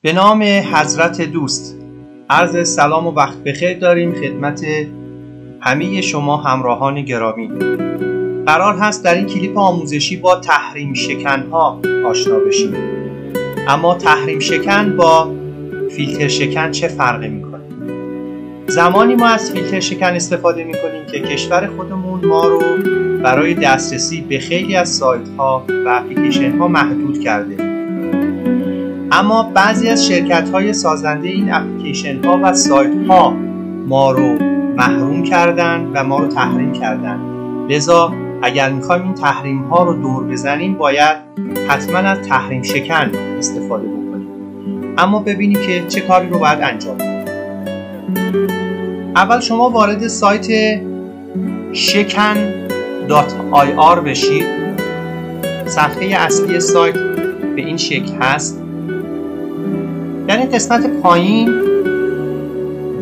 به نام حضرت دوست عرض سلام و وقت بخیر داریم خدمت همه شما همراهان گرامی. قرار هست در این کلیپ آموزشی با تحریم شکن ها آشنا بشیم. اما تحریم شکن با فیلتر شکن چه فرقی میکنه؟ زمانی ما از فیلتر شکن استفاده میکنیم که کشور خودمون ما رو برای دسترسی به خیلی از سایت ها و اپلیکیشن ها محدود کرده. اما بعضی از شرکت های سازنده این اپلیکیشن ها و سایت ها ما رو محروم کردن و ما رو تحریم کردن. لذا اگر میخوایم این تحریم ها رو دور بزنیم باید حتما از تحریم شکن استفاده بکنیم. اما ببینید که چه کاری رو باید انجام بدیم. اول شما وارد سایت shekan.ir بشید. صفحه اصلی سایت به این شکل هست. در این قسمت پایین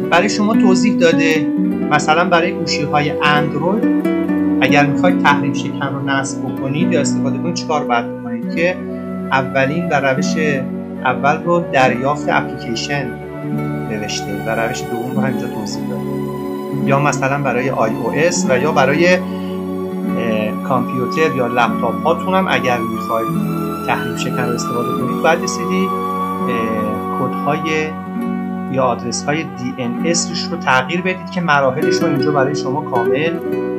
برای شما توضیح داده، مثلا برای گوشی‌های اندروید اگر میخواید تحریم شکن رو نصب بکنید یا استفاده کنید چیکار باید بکنید که اولین و روش اول رو دریافت اپلیکیشن نوشته و روش دوم رو همینجا توضیح داده. یا مثلا برای iOS و یا برای کامپیوتر یا لپتاپ هاتون هم اگر میخواید تحریم شکن رو استفاده کنید باید رسیدی کدهای یا آدرس های DNS رو تغییر بدید که مراحلش رو اینجا برای شما کامل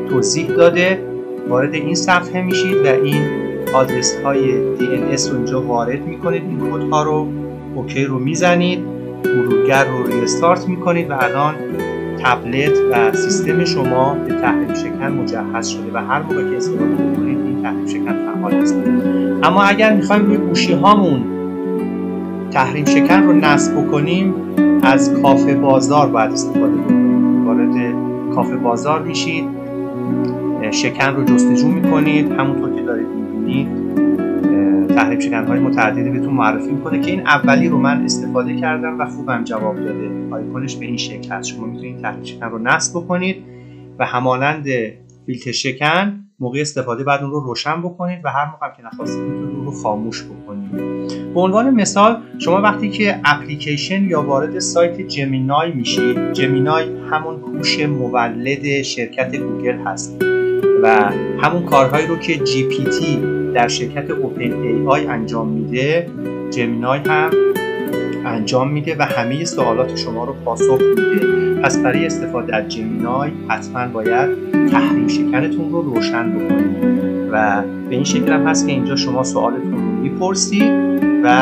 توضیح داده. وارد این صفحه میشید و این آدرس های DNS رو اینجا وارد میکنید، این کدها رو اوکی رو میزنید، مرورگر رو ریستارت میکنید و الان تبلت و سیستم شما به تحریم شکن مجهز شده و هر موقع که استفاده بکنید این تحریم شکن فعال است. اما اگر میخوایم روی گوشی هامون تحریم شکن رو نصب بکنیم از کافه بازار باید استفاده کنیم. وارد کافه بازار میشید، شکن رو جستجو میکنید، همونطور که دارید میبینید تحریم شکن های متعددی بهتون معرفی میکنه که این اولی رو من استفاده کردم و خوبم جواب داده. آیکونش به این شکل هست. شما میتونید تحریم شکن رو نصب بکنید و همانند فیلتر شکن موقع استفاده بعد اون رو روشن بکنید و هر موقع که نخواستید میتونید اون رو خاموش بکنید. به عنوان مثال شما وقتی که اپلیکیشن یا وارد سایت جمینای میشید، جمینای همون هوش مولد شرکت گوگل هست و همون کارهایی رو که GPT در شرکت اوپن ای آی انجام میده جمینای هم انجام میده و همه سوالات شما رو پاسخ میده. پس برای استفاده از جمینای حتما باید تحریم شکنتون رو روشن بکنید و به این شکل هم هست که اینجا شما سوالتون رو میپرسید